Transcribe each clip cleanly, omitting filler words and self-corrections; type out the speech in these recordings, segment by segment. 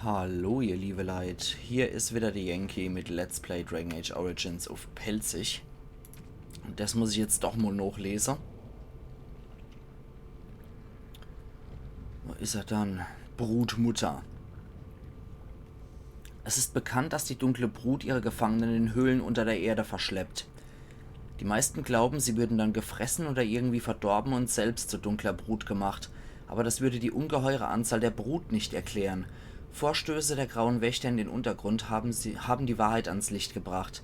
Hallo ihr liebe Leid, hier ist wieder der Yankee mit Let's Play Dragon Age Origins auf Pelzig. Und das muss ich jetzt doch mal nachlesen. Wo ist er dann? Brutmutter. Es ist bekannt, dass die dunkle Brut ihre Gefangenen in Höhlen unter der Erde verschleppt. Die meisten glauben, sie würden dann gefressen oder irgendwie verdorben und selbst zu dunkler Brut gemacht. Aber das würde die ungeheure Anzahl der Brut nicht erklären. Vorstöße der Grauen Wächter in den Untergrund haben die Wahrheit ans Licht gebracht.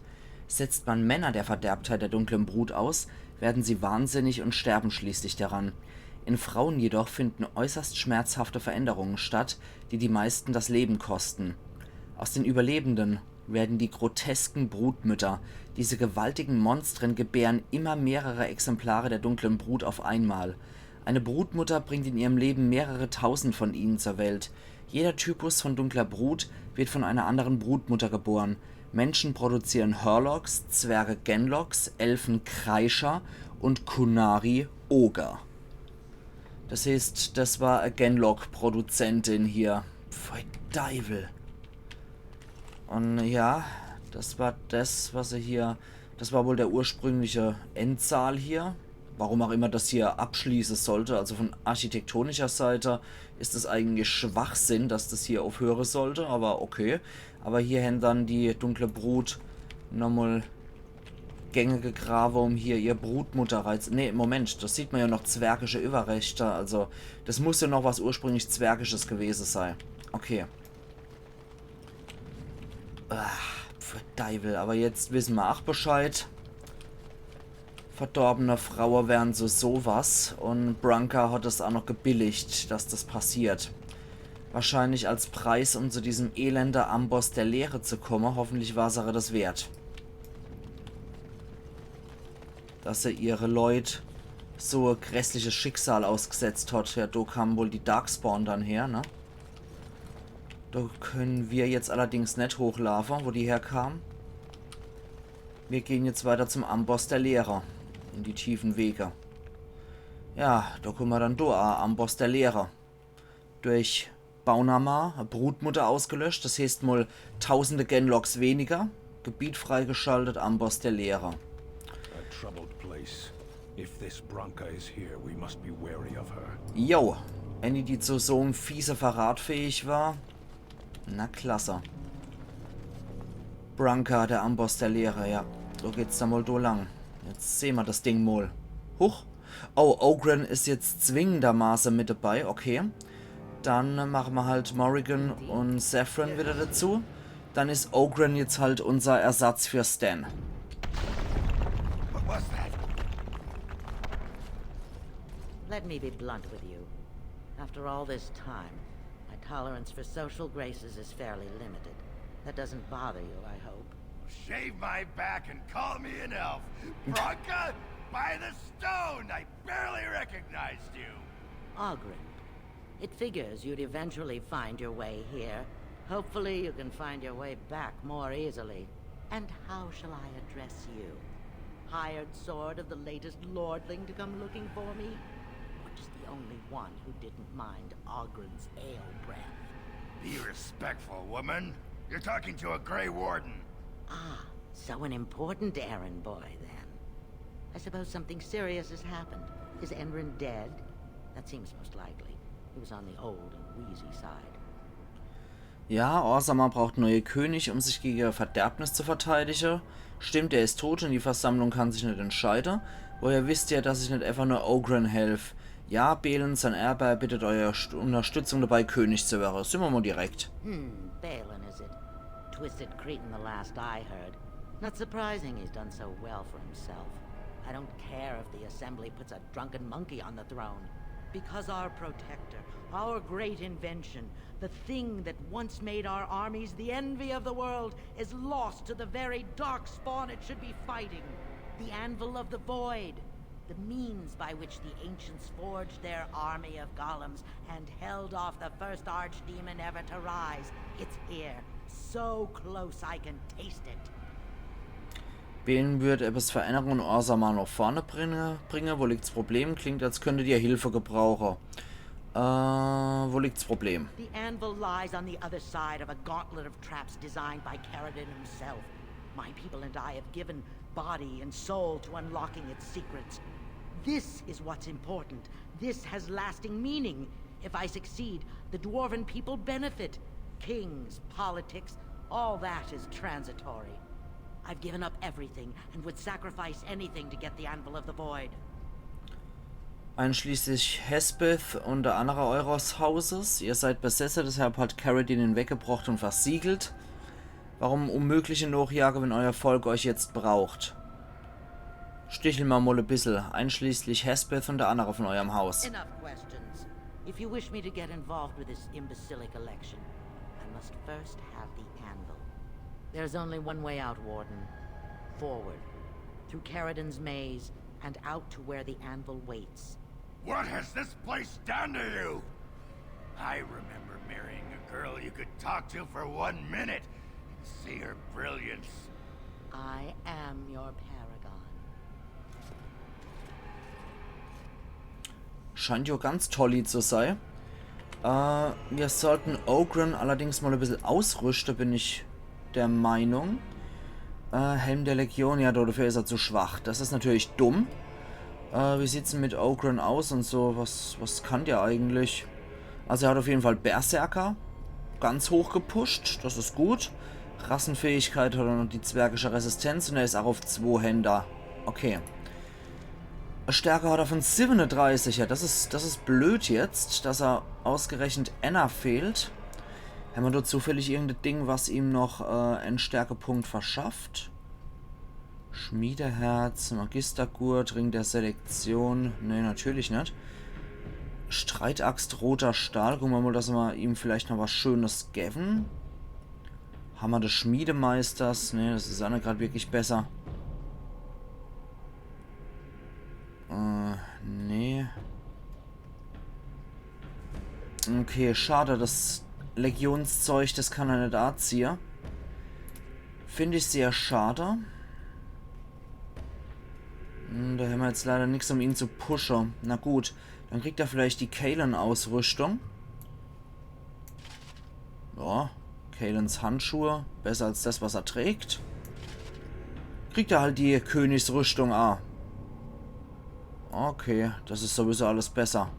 Setzt man Männer der Verderbtheit der dunklen Brut aus, werden sie wahnsinnig und sterben schließlich daran. In Frauen jedoch finden äußerst schmerzhafte Veränderungen statt, die die meisten das Leben kosten. Aus den Überlebenden werden die grotesken Brutmütter. Diese gewaltigen Monstren gebären immer mehrere Exemplare der dunklen Brut auf einmal. Eine Brutmutter bringt in ihrem Leben mehrere tausend von ihnen zur Welt. Jeder Typus von dunkler Brut wird von einer anderen Brutmutter geboren. Menschen produzieren Hurlocs, Zwerge Genlocks, Elfen Kreischer und Kunari Oger. Das heißt, das war eine Genlock-Produzentin hier. Pfui Teufel. Und ja, das war das, was er hier... Das war wohl der ursprüngliche Endsaal hier. Warum auch immer das hier abschließen sollte. Also von architektonischer Seite ist es eigentlich Schwachsinn, dass das hier aufhören sollte. Aber okay. Aber hier haben dann die dunkle Brut nochmal Gänge gegraben, um hier ihr Brutmutter reiz... Ne, Moment, das sieht man ja noch zwergische Überrechte. Also das muss ja noch was ursprünglich Zwergisches gewesen sein. Okay. Teufel, aber jetzt wissen wir auch Bescheid. Verdorbene Frauen wären so sowas. Und Branka hat es auch noch gebilligt, dass das passiert. Wahrscheinlich als Preis, um zu diesem elender Amboss der Leere zu kommen. Hoffentlich war es ihr das wert. Dass er ihre Leute so ein grässliches Schicksal ausgesetzt hat. Ja, da kam wohl die Darkspawn dann her, ne? Da können wir jetzt allerdings nicht hochlaufen, wo die herkamen. Wir gehen jetzt weiter zum Amboss der Lehrer. In die tiefen Wege. Ja, da kommen wir dann da, Amboss der Lehrer. Durch Baunama, eine Brutmutter ausgelöscht. Das heißt mal tausende Genlocks weniger. Gebiet freigeschaltet, Amboss der Lehrer. Jo, Annie, die zu so einem fiese Verrat fähig war. Na klasse. Branka, der Amboss der Lehrer, ja. So geht's da mal do lang. Jetzt sehen wir das Ding mal. Huch. Oh, Ogren ist jetzt zwingendermaßen mit dabei. Okay. Dann machen wir halt Morrigan und Saffron wieder dazu. Dann ist Ogren jetzt halt unser Ersatz für Stan. Let me be blunt with you. After all this time, my tolerance for social graces is fairly limited. That doesn't bother you, I hope. Shave my back and call me an elf. Bronca, by the stone! I barely recognized you. Ogren, it figures you'd eventually find your way here. Hopefully you can find your way back more easily. And how shall I address you? Hired sword of the latest lordling to come looking for me? Or just the only one who didn't mind Ogren's ale breath? Be respectful, woman. You're talking to a Grey Warden. Ah, so an important errand boy, then. I suppose something serious has happened. Is Enrin dead? That seems most likely. He was on the old and wheezy side. Ja, Orzammar braucht neue König, um sich gegen Verderbnis zu verteidigen. Stimmt, er ist tot und die Versammlung kann sich nicht entscheiden. Woher wisst ihr, dass ich nicht einfach nur Ogren helfe? Ja, Belen, sein Erbe, bittet eure Unterstützung dabei, König zu werden. Sind wir mal direkt. Balin, is it? Twisted Cretan the last I heard. Not surprising he's done so well for himself. I don't care if the Assembly puts a drunken monkey on the throne. Because our protector, our great invention, the thing that once made our armies the envy of the world, is lost to the very darkspawn it should be fighting. The Anvil of the Void. The means by which the ancients forged their army of golems and held off the first archdemon ever to rise. It's here. So close I can taste it. Belen wird etwas Veränderungen und Orzammar nach vorne bringen. Wo liegt das Problem? Klingt, als könntet ihr Hilfe gebrauchen. Wo liegt's Problem? The anvil lies on the other side of a gauntlet of traps designed by Caradon himself. My people and I have given body and soul to unlocking its secrets. This is what's important. This has lasting meaning. If I succeed, the Dwarven people benefit. Kings, politics, all that is transitory. I've given up everything and would sacrifice anything to get the Anvil of the Void. Einschließlich Hespeth und der andere eures Hauses. Ihr seid Besesser, deshalb hat Caradin ihn weggebracht und versiegelt. Warum unmögliche Nachjage, wenn euer Volk euch jetzt braucht? Sticheln wir mal ein bisschen, einschließlich Hespeth und der andere von eurem Haus. Enough questions. If you wish me to get involved with this imbecilic election, I must first have the Anvil. There's only one way out, Warden. Forward. Through Caradon's maze, and out to where the Anvil waits. What has this place done to you? I remember marrying a girl you could talk to for 1 minute and see her brilliance. I am your paragon. Scheint ja ganz tolli zu sein. Wir sollten Ogren allerdings mal ein bisschen ausrüsten, bin ich der Meinung. Helm der Legion, ja, dafür ist er zu schwach. Das ist natürlich dumm. Wie sieht's denn mit Ogren aus und so? Was kann der eigentlich? Also er hat auf jeden Fall Berserker ganz hoch gepusht, das ist gut. Rassenfähigkeit hat er noch die zwergische Resistenz und er ist auch auf 2 Händer. Okay. Stärke hat er von 37, ja, das ist blöd jetzt, dass er ausgerechnet Enna fehlt. Haben wir dort zufällig irgendein Ding, was ihm noch einen Stärkepunkt verschafft? Schmiedeherz, Magistergurt, Ring der Selektion. Ne, natürlich nicht. Streitaxt, roter Stahl. Gucken wir mal, dass wir ihm vielleicht noch was Schönes geben. Hammer des Schmiedemeisters. Ne, das ist auch nicht gerade wirklich besser. Nee. Okay, schade, das Legionszeug, das kann er nicht anziehen. Finde ich sehr schade. Da haben wir jetzt leider nichts, um ihn zu pushen. Na gut, dann kriegt er vielleicht die Kalen-Ausrüstung. Ja, Kalens Handschuhe. Besser als das, was er trägt. Kriegt er halt die Königsrüstung A. Okay, das ist sowieso alles besser.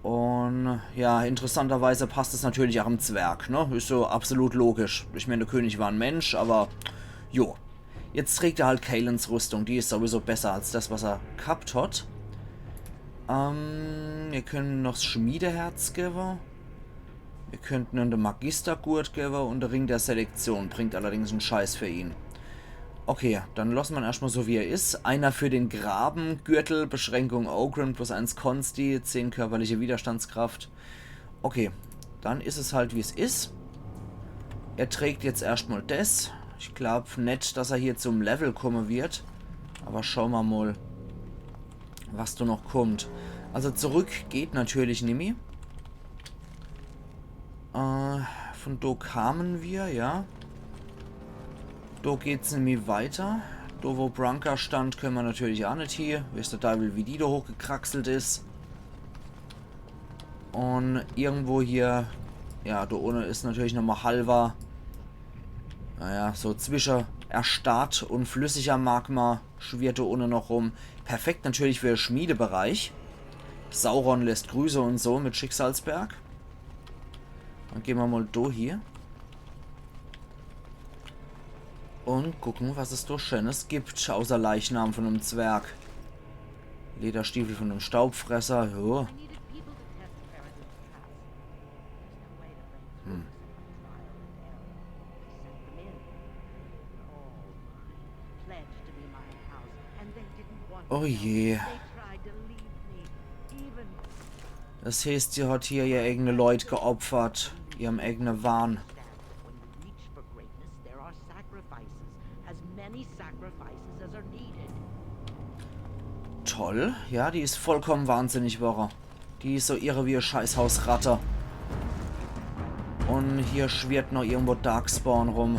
Und ja, interessanterweise passt es natürlich auch im Zwerg, ne? Ist so absolut logisch. Ich meine, der König war ein Mensch, aber jo. Jetzt trägt er halt Kalens Rüstung. Die ist sowieso besser als das, was er gehabt hat. Wir können noch das Schmiedeherz geben. Wir könnten einen Magistergurt geben und der Ring der Selektion. Bringt allerdings einen Scheiß für ihn. Okay, dann lassen wir ihn erstmal so wie er ist. Einer für den Graben, Gürtel, Beschränkung Ogren, plus 1 Konsti, 10 körperliche Widerstandskraft. Okay, dann ist es halt wie es ist. Er trägt jetzt erstmal das. Ich glaube nicht, dass er hier zum Level kommen wird. Aber schauen wir mal, was da noch kommt. Also zurück geht natürlich Nimi. Von da kamen wir, ja. Da geht's nämlich weiter. Da wo Branka stand, können wir natürlich auch nicht hier. Wisst ihr da, wie die da hochgekraxelt ist. Und irgendwo hier, ja, da ohne ist natürlich nochmal halber, naja, so zwischen erstarrt und flüssiger Magma schwirrt da ohne noch rum. Perfekt natürlich für den Schmiedebereich. Sauron lässt Grüße und so mit Schicksalsberg. Dann gehen wir mal da hier. Und gucken, was es da Schönes gibt, außer Leichnam von einem Zwerg. Lederstiefel von einem Staubfresser, jo. Oh je. Das heißt, sie hat hier ihr eigene Leute geopfert, ihrem eigenen Wahn. Toll. Ja, die ist vollkommen wahnsinnig, Woche. Die ist so irre wie ein Scheißhausratte. Und hier schwirrt noch irgendwo Darkspawn rum.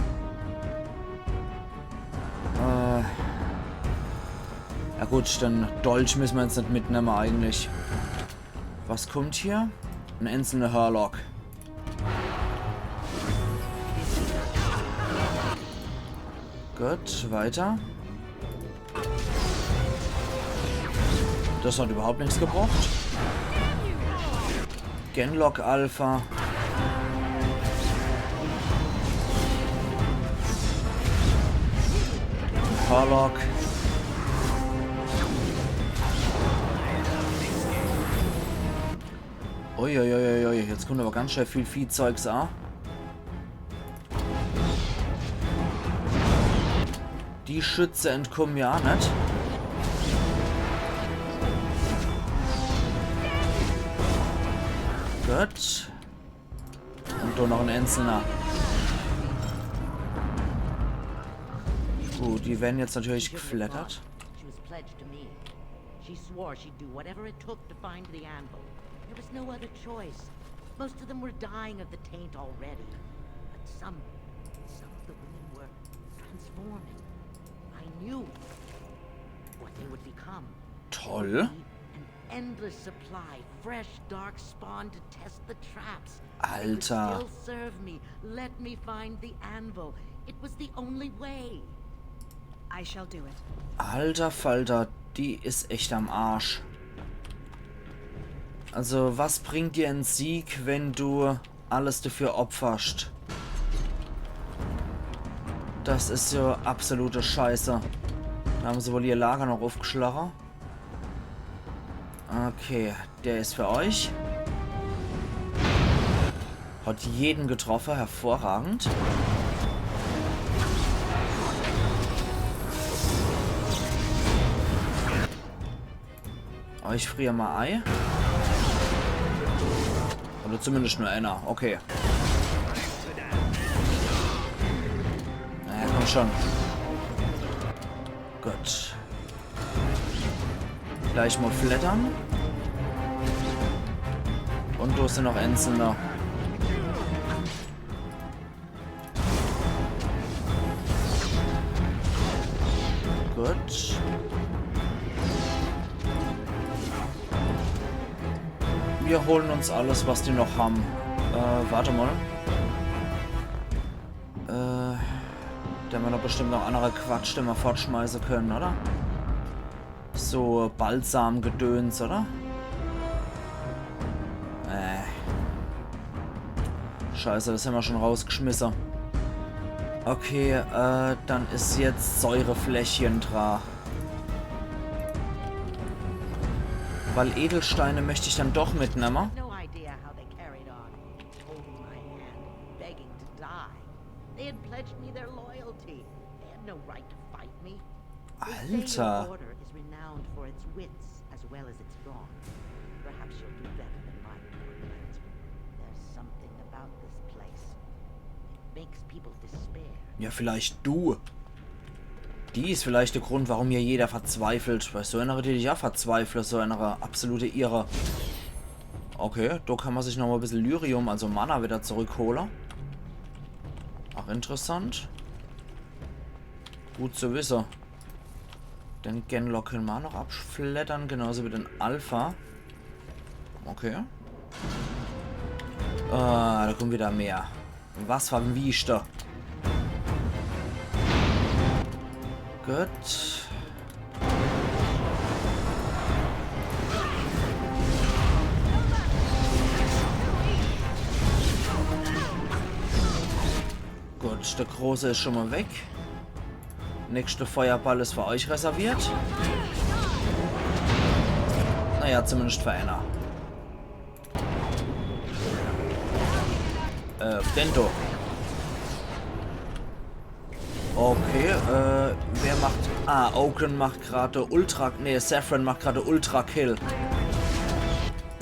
Ja gut, dann Dolch müssen wir jetzt nicht mitnehmen eigentlich. Was kommt hier? Ein einzelner Hurlock. Gut, weiter. Das hat überhaupt nichts gebracht. Genlock Alpha. Hurlock. Uiuiuiui, jetzt kommt aber ganz schnell viel Viehzeugs an. Die Schütze entkommen ja nicht. Gut. Und da noch ein einzelner. Gut, die werden jetzt natürlich geflattert. She was pledged to me. She swore she'd do whatever it took to find the anvil. There was no other choice. Most of them were dying of the taint already. But some of the women were transforming. I knew what they would become. Toll. An endless supply, fresh dark spawn to test the traps. Alter. They could still serve me. Let me find the anvil. It was the only way. I shall do it. Alter Falter, die ist echt am Arsch. Also, was bringt dir ein Sieg, wenn du alles dafür opferst? Das ist ja absolute Scheiße. Da haben sie wohl ihr Lager noch aufgeschlagen. Okay, der ist für euch. Hat jeden getroffen, hervorragend. Ich friere mal Ei. Oder zumindest nur einer. Okay. Naja, komm schon. Gut. Gleich mal flattern. Und du sind noch einzelne. Gut. Wir holen uns alles, was die noch haben. Warte mal. Da haben wir doch bestimmt noch andere Quatsch, den wir fortschmeißen können, oder? So Balsamgedöns, oder? Scheiße, das haben wir schon rausgeschmissen. Okay, dann ist jetzt Säurefläschchen dran. Weil Edelsteine möchte ich dann doch mitnehmen. No idea how they carried on, holding my hand, begging to die. They had pledged me their loyalty. They had no right to fight me. They say your Alter. order is renowned for its wits as well as its brawn. Perhaps you'll do better than my poor friends. There's something about this place. It makes people despair. Ja, vielleicht du. Die ist vielleicht der Grund, warum hier jeder verzweifelt. Weil so einer, die dich ja verzweifelt, so einer absolute Irre. Okay, da kann man sich noch mal ein bisschen Lyrium, also Mana, wieder zurückholen. Ach, interessant. Gut zu wissen. Den Genlock können wir noch abflattern, genauso wie den Alpha. Okay. Da kommt wieder mehr. Was verwischt er? Gut. Gut, der Große ist schon mal weg. Nächste Feuerball ist für euch reserviert. Naja, zumindest für einer. Dento. Okay, wer macht... Ah, Oaken macht gerade Ultra... Ne, Saffron macht gerade Ultra Kill.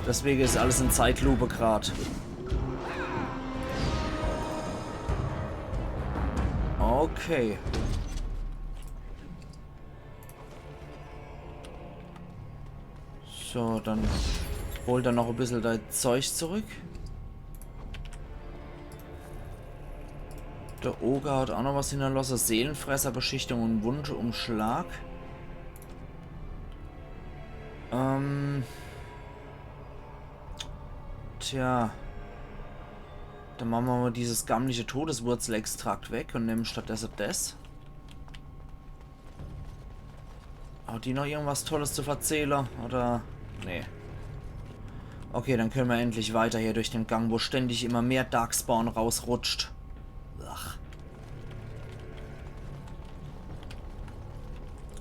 Deswegen ist alles in Zeitlupe gerade. Okay. So, dann holt er noch ein bisschen dein Zeug zurück. Der Oger hat auch noch was hinterlassen. Seelenfresser, Beschichtung und Wunschumschlag. Tja. Dann machen wir mal dieses gammliche Todeswurzelextrakt weg und nehmen stattdessen das. Hat die noch irgendwas Tolles zu erzählen? Oder? Nee. Okay, dann können wir endlich weiter hier durch den Gang, wo ständig immer mehr Darkspawn rausrutscht. Ach.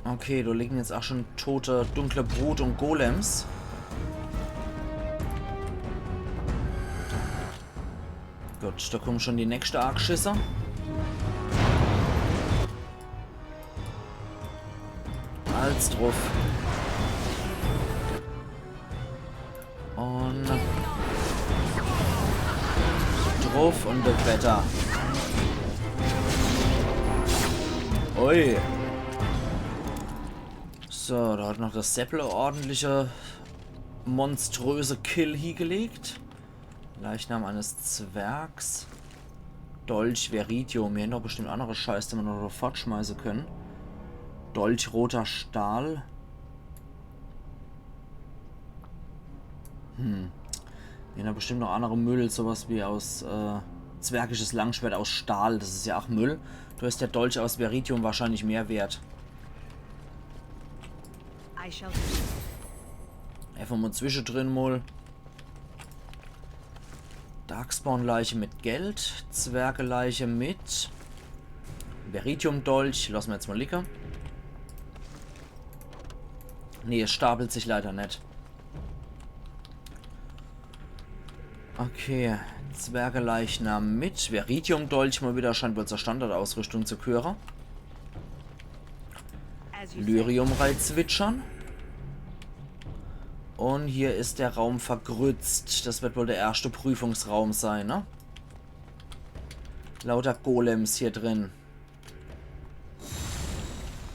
Okay, da liegen jetzt auch schon tote, dunkle Brut und Golems. Gut, da kommen schon die nächste Arc-Schisse. Als drauf. Und drauf und das Wetter. Ui. So, da hat noch das Seppel ordentliche, monströse Kill hingelegt. Leichnam eines Zwergs. Dolch, Veritium. Hier haben doch bestimmt andere Scheiße, die wir noch fortschmeißen können. Dolch, roter Stahl. Hier haben doch bestimmt noch andere Müll, sowas wie aus zwergisches Langschwert aus Stahl. Das ist ja auch Müll. Du hast der Dolch aus Veritium wahrscheinlich mehr wert. I shall. Einfach mal zwischendrin mal. Darkspawn-Leiche mit Geld. Zwergeleiche mit Veritium-Dolch. Lassen wir jetzt mal liegen. Nee, es stapelt sich leider nicht. Okay. Zwergeleichnam mit Veritium-Dolch mal wieder. Scheint wohl zur Standardausrüstung zu gehören. Lyrium-Reiz zwitschern. Und hier ist der Raum vergrützt. Das wird wohl der erste Prüfungsraum sein, ne? Lauter Golems hier drin.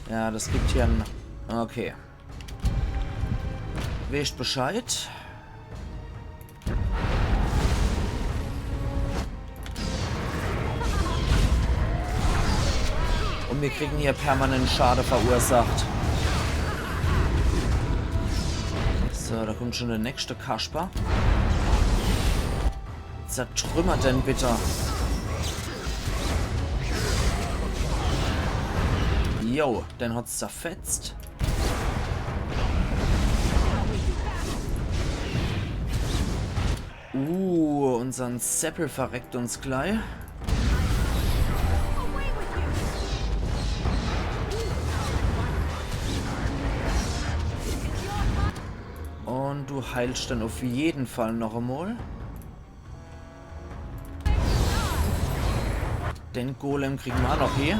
Ja, das gibt hier ein... Okay. Wisst Bescheid. Und wir kriegen hier permanent Schade verursacht. So, da kommt schon der nächste Kasper. Zertrümmert denn bitte. Jo, dann hat's zerfetzt. Unser Seppel verreckt uns gleich. Und du heilst dann auf jeden Fall noch einmal. Den Golem kriegen wir auch noch hier.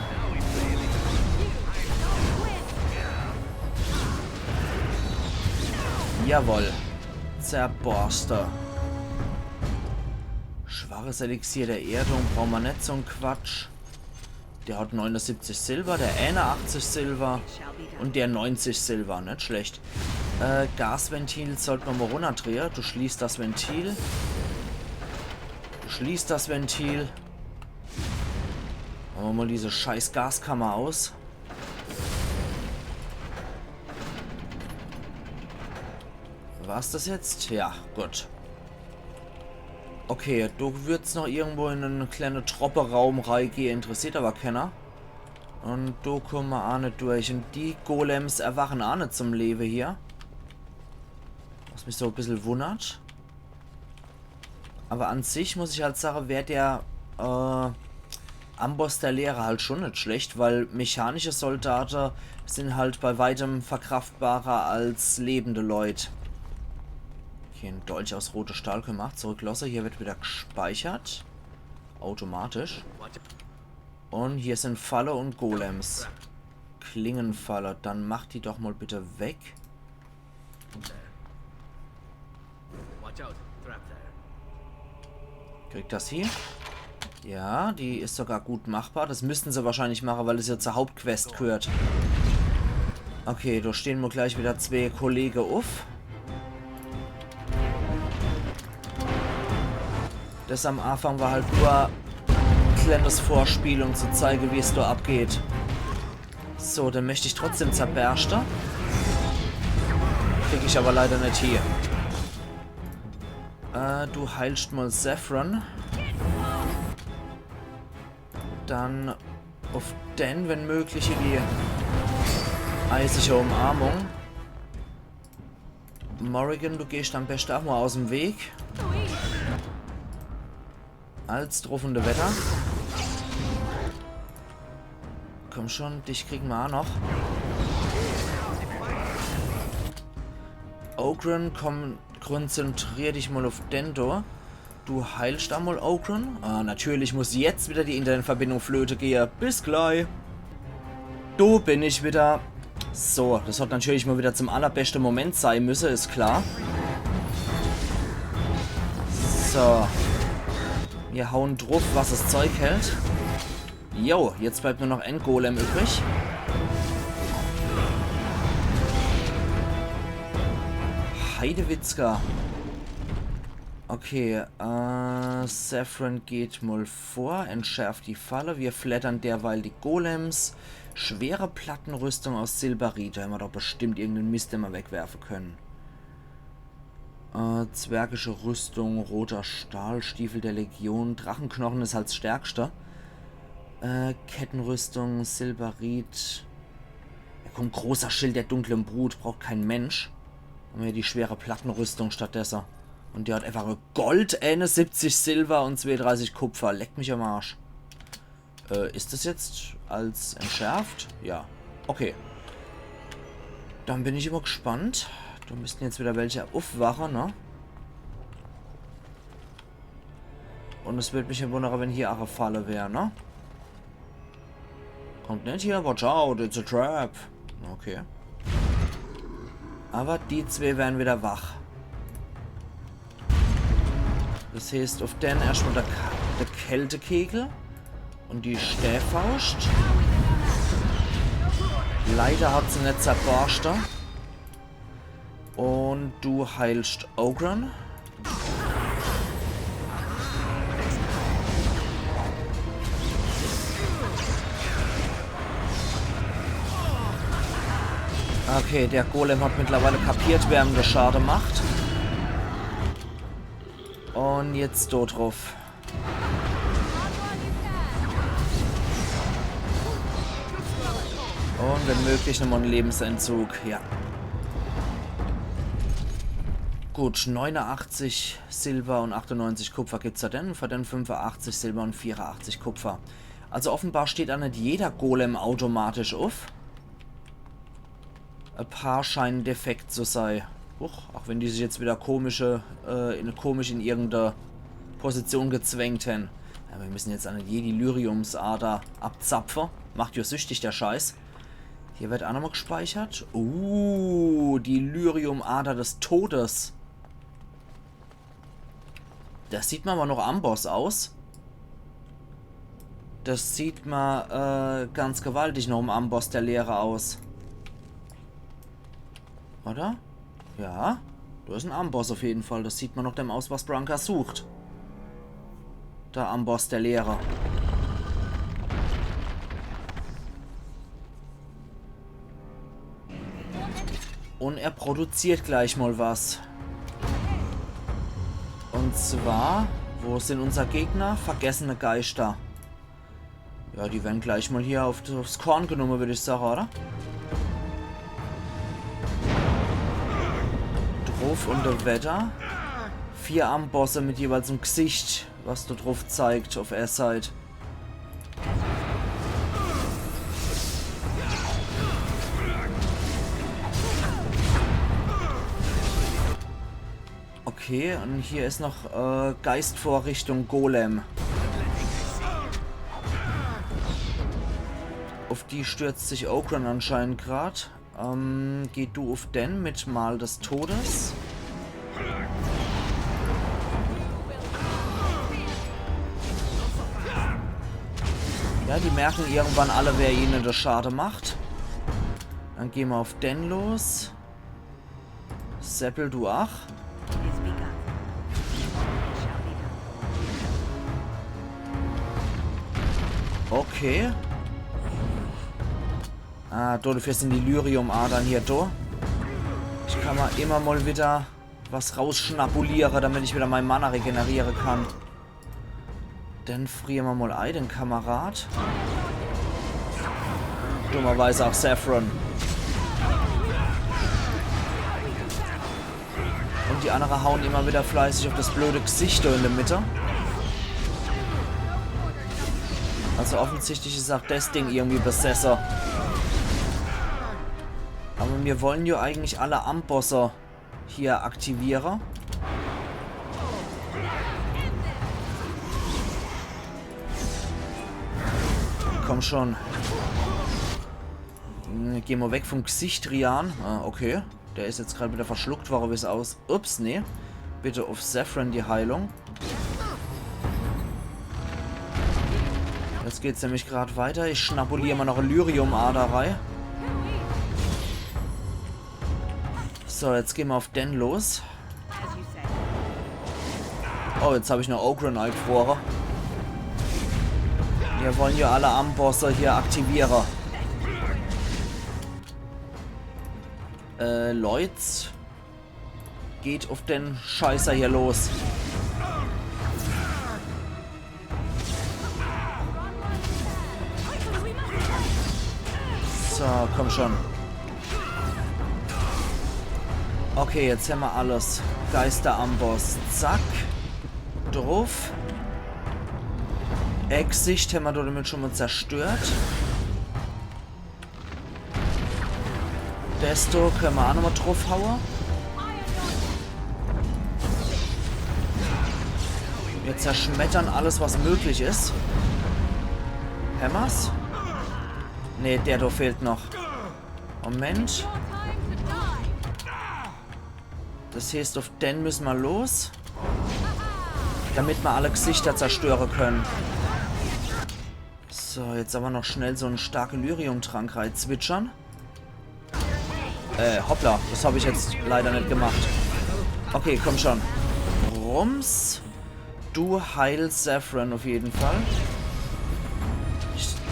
Jawohl. Zerborster. Schwaches Elixier der Erdung. Brauchen wir nicht so einen Quatsch. Der hat 79 Silber, der 81 Silber und der 90 Silber. Nicht schlecht. Gasventil sollten wir mal runterdrehen. Du schließt das Ventil. Du schließt das Ventil. Machen wir mal diese scheiß Gaskammer aus. War's das jetzt? Ja, gut. Okay, du würdest noch irgendwo in einen kleinen Troppe-Raum reingehen. Interessiert aber keiner. Und du kommen wir auch nicht durch. Und die Golems erwachen auch nicht zum Leben hier. Was mich so ein bisschen wundert. Aber an sich muss ich halt sagen, wäre der Amboss der Lehre halt schon nicht schlecht, weil mechanische Soldaten sind halt bei weitem verkraftbarer als lebende Leute. Hier ein Dolch aus rotem Stahl gemacht. Zurücklasse. Hier wird wieder gespeichert. Automatisch. Und hier sind Falle und Golems. Klingenfalle. Dann mach die doch mal bitte weg. Kriegt das hier? Ja, die ist sogar gut machbar. Das müssten sie wahrscheinlich machen, weil es ja zur Hauptquest gehört. Okay, da stehen wir gleich wieder zwei Kollegen auf. Das am Anfang war halt nur ein kleines Vorspiel, um zu zeigen, wie es da abgeht. So, dann möchte ich trotzdem zerbersten. Kriege ich aber leider nicht hier. Du heilst mal Saffron. Dann auf den, wenn möglich, die eisige Umarmung. Morrigan, du gehst am besten auch mal aus dem Weg. Als truffende Wetter. Komm schon, dich kriegen wir auch noch. Ogren, komm, konzentrier dich mal auf Dendo. Du heilst einmal Ogren. Ah, natürlich muss jetzt wieder die Internetverbindung flöte gehen. Bis gleich. Du bin ich wieder. So, das hat natürlich mal wieder zum allerbesten Moment sein müssen, ist klar. So. Wir hauen drauf, was das Zeug hält. Jo, jetzt bleibt nur noch ein Golem übrig. Heidewitzka. Okay, Saffron geht mal vor, entschärft die Falle. Wir flattern derweil die Golems. Schwere Plattenrüstung aus Silberit. Da haben wir doch bestimmt irgendeinen Mist, den wir wegwerfen können. Zwergische Rüstung, roter Stahl, Stiefel der Legion. Drachenknochen ist als stärkster. Kettenrüstung, Silberit. Ja, komm, großer Schild der dunklen Brut. Braucht kein Mensch. Haben wir die schwere Plattenrüstung stattdessen. Und der hat einfach Gold, 70 Silber und 32 Kupfer. Leckt mich am Arsch. Ist das jetzt als entschärft? Ja. Okay. Dann bin ich immer gespannt. Da müssten jetzt wieder welche aufwachen, ne? Und es würde mich ja wundern, wenn hier auch eine Falle wäre, ne? Kommt nicht hier, watch out, it's a trap. Okay. Aber die zwei werden wieder wach. Das heißt, auf den erstmal der Kältekegel und die Stäffaust. Leider hat sie nicht zerbarscht. Und du heilst Ogren. Okay, der Golem hat mittlerweile kapiert, wer ihm das Schaden macht. Und jetzt dort drauf. Und wenn möglich nochmal einen Lebensentzug. Ja. Gut, 89 Silber und 98 Kupfer gibt es da denn. Für den 85 Silber und 84 Kupfer. Also offenbar steht da nicht jeder Golem automatisch auf. Ein paar scheinen defekt zu sein. Auch wenn die sich jetzt wieder komisch in irgendeiner Position gezwängt haben. Ja, wir müssen jetzt eine jede Lyriumsader abzapfen. Macht ja süchtig der Scheiß. Hier wird auch nochmal gespeichert. Die Lyriumader des Todes. Das sieht man aber noch Amboss aus. Das sieht man ganz gewaltig noch im Amboss der Leere aus. Oder? Ja, da ist ein Amboss auf jeden Fall. Das sieht man noch dem aus, was Branka sucht. Der Amboss der Leere. Und er produziert gleich mal was. Und zwar, wo sind unser Gegner? Vergessene Geister. Ja, die werden gleich mal hier aufs Korn genommen, würde ich sagen, oder? Drauf und Wetter. 4 Ambosse mit jeweils einem Gesicht, was da drauf zeigt auf der Seite. Okay, und hier ist noch Geistvorrichtung Golem. Auf die stürzt sich Ogren anscheinend gerade. Geh du auf den mit Mal des Todes. Ja, die merken irgendwann alle, wer ihnen das Schade macht. Dann gehen wir auf den los. Seppel, du ach. Okay. Dafür sind die Lyrium-Adern hier da. Ich kann mal immer mal wieder was rausschnabuliere, damit ich wieder mein Mana regenerieren kann. Dann frieren wir mal ein, den Kamerad. Dummerweise auch Saffron. Und die anderen hauen immer wieder fleißig auf das blöde Gesicht in der Mitte. Also offensichtlich ist auch das Ding irgendwie besesser. Aber wir wollen ja eigentlich alle Ambosse hier aktivieren. Komm schon. Gehen wir weg vom Gesicht, Rian. Ah, okay. Der ist jetzt gerade wieder verschluckt, warum ist aus? Ups, nee. Bitte auf Saffron die Heilung. Jetzt geht's nämlich gerade weiter. Ich schnabuliere mal noch Lyrium-Aderei. So, jetzt gehen wir auf den los. Oh, jetzt habe ich noch Ogren eingefroren. Wir wollen ja alle Ambosse hier aktivieren. Lloyds geht auf den Scheißer hier los. So, komm schon. Okay, jetzt haben wir alles. Geisteramboss. Zack. Drauf. Gesicht haben wir damit schon mal zerstört. Desto können wir auch nochmal draufhauen. Wir zerschmettern alles, was möglich ist. Hammers? Ne, der da fehlt noch. Moment. Das heißt, auf den müssen wir los. Damit wir alle Gesichter zerstören können. So, jetzt aber noch schnell so einen starken Lyrium-Trank reinzwitschern. Hoppla, das habe ich jetzt leider nicht gemacht. Okay, komm schon. Rums. Du heilst Saffron auf jeden Fall.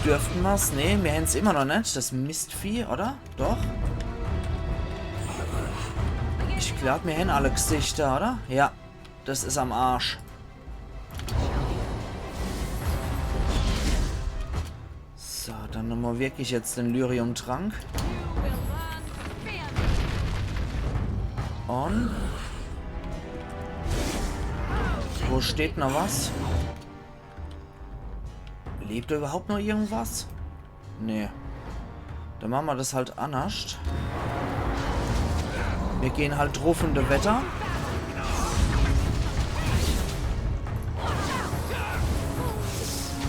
Dürften wir's? Ne, wir haben es immer noch nicht. Das Mistvieh, oder? Doch. Ich glaube, wir haben alle Gesichter, oder? Ja, das ist am Arsch. So, dann nochmal wirklich jetzt den Lyrium-Trank. Und wo steht noch was? Lebt da überhaupt noch irgendwas? Nee. Dann machen wir das halt anders. Wir gehen halt drauf in das Wetter.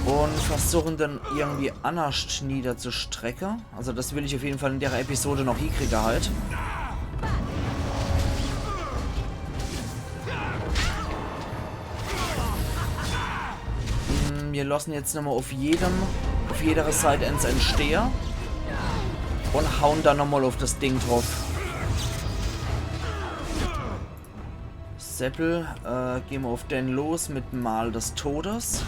Und versuchen dann irgendwie anders niederzustrecken. Also das will ich auf jeden Fall in der Episode noch hinkriegen halt. Wir lassen jetzt nochmal auf jeder Seite ins Entsteher und hauen dann nochmal auf das Ding drauf. Seppel, gehen wir auf den los mit Mal des Todes.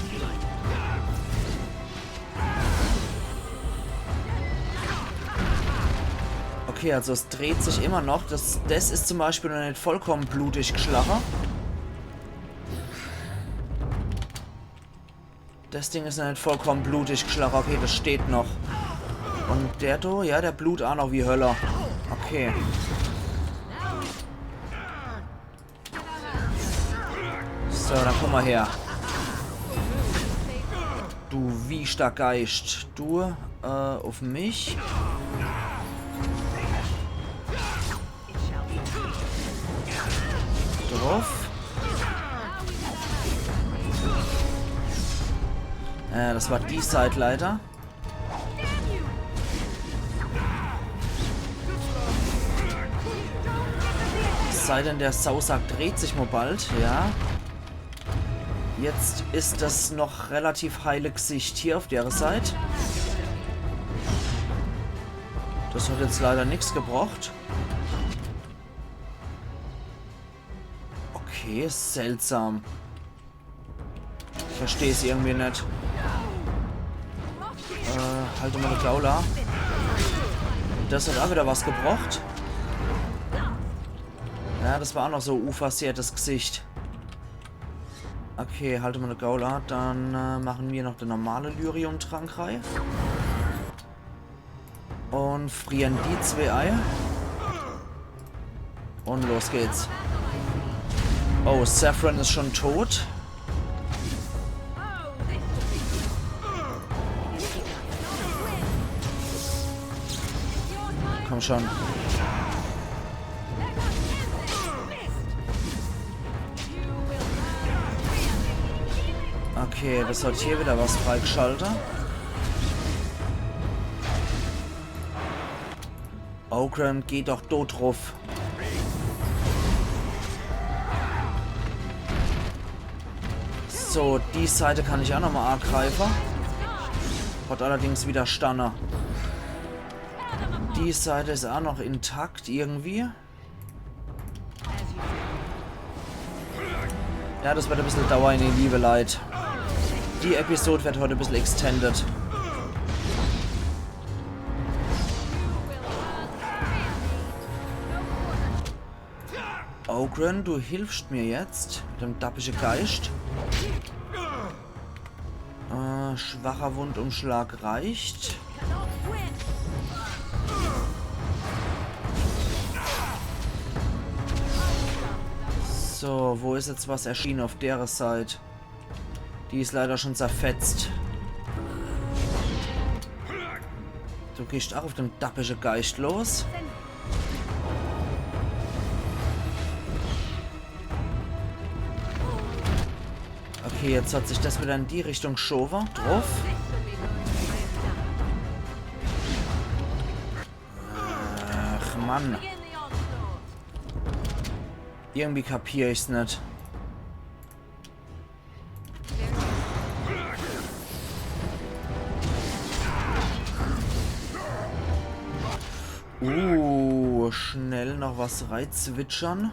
Okay, also es dreht sich immer noch. Das ist zum Beispiel noch nicht vollkommen blutig geschlagen. Das Ding ist noch nicht vollkommen blutig geschlagen. Okay, das steht noch. Und der da, ja, der blutet auch noch wie Hölle. Okay. So, dann komm mal her. Du Wiester Geist. Du, auf mich. Drauf. Das war die Seite leider. Es sei denn, der Sausack dreht sich mal bald, ja. Jetzt ist das noch relativ heile Gesicht hier auf der Seite. Das hat jetzt leider nichts gebracht. Okay, seltsam. Ich verstehe es irgendwie nicht. Halte mal eine Klaula. Das hat auch wieder was gebracht. Ja, das war auch noch so unversehrtes Gesicht. Okay, halte mal eine Gaula. Dann machen wir noch den normale Lyrium-Trank rein. Und frieren die 2 Eier. Und los geht's. Oh, Saffron ist schon tot. Komm schon. Okay, das hat hier wieder was freigeschaltet. Ogren, geh doch tot drauf. So, die Seite kann ich auch nochmal angreifen. Hat allerdings wieder Stanne. Die Seite ist auch noch intakt irgendwie. Ja, das wird ein bisschen dauern in die Liebe, Leid. Die Episode wird heute ein bisschen extended. Ogren, du hilfst mir jetzt mit dem dappischen Geist. Schwacher Wundumschlag reicht. So, wo ist jetzt was erschienen auf der Seite? Die ist leider schon zerfetzt. Du gehst auch auf den dappischen Geist los. Okay, jetzt hat sich das wieder in die Richtung geschoben. Drauf. Ach, Mann. Irgendwie kapiere ich's nicht. Schnell noch was reinzwitschern.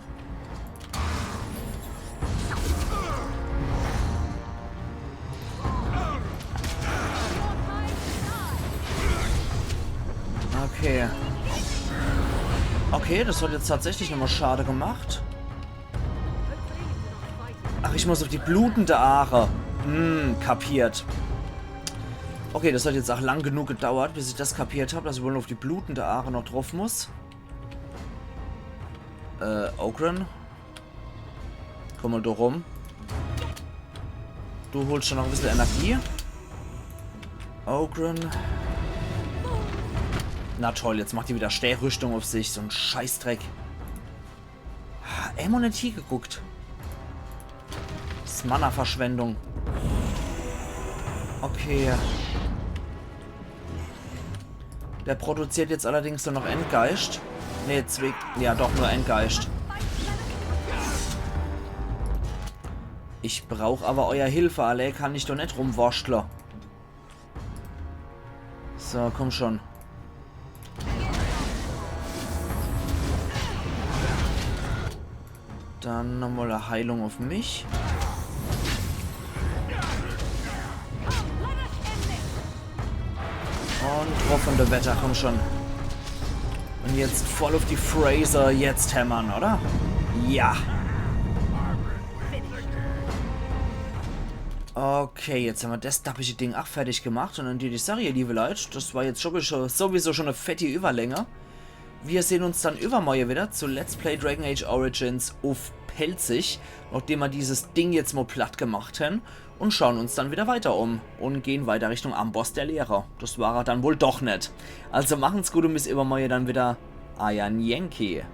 Okay. Okay, das hat jetzt tatsächlich nochmal schade gemacht. Ach, ich muss auf die blutende Aare. Kapiert. Okay, das hat jetzt auch lang genug gedauert, bis ich das kapiert habe, dass ich wohl auf die blutende Aare noch drauf muss. Ogren. Komm mal da rum. Du holst schon noch ein bisschen Energie. Ogren. Na toll, jetzt macht die wieder Stehrüstung auf sich. So ein Scheißdreck. Emo nicht hier geguckt. Das ist Mana-Verschwendung. Okay. Der produziert jetzt allerdings nur noch Endgeist. Ne, ja doch, nur Endgeist. Ich brauche aber euer Hilfe, alle. Kann ich doch nicht rumwurschteln. So, komm schon. Dann nochmal eine Heilung auf mich. Und tropfende Wetter, komm schon. Und jetzt voll auf die Fraser jetzt hämmern, oder? Ja. Okay, jetzt haben wir das dappige Ding auch fertig gemacht. Und dann die Serie, liebe Leute, das war jetzt sowieso schon eine fette Überlänge. Wir sehen uns dann übermorgen wieder zu Let's Play Dragon Age Origins auf Pelzig, nachdem wir dieses Ding jetzt mal platt gemacht haben. Und schauen uns dann wieder weiter um und gehen weiter Richtung Amboss der Lehrer. Das war er dann wohl doch nicht. Also machen's gut und bis übermorgen dann wieder. Ayan Yankee.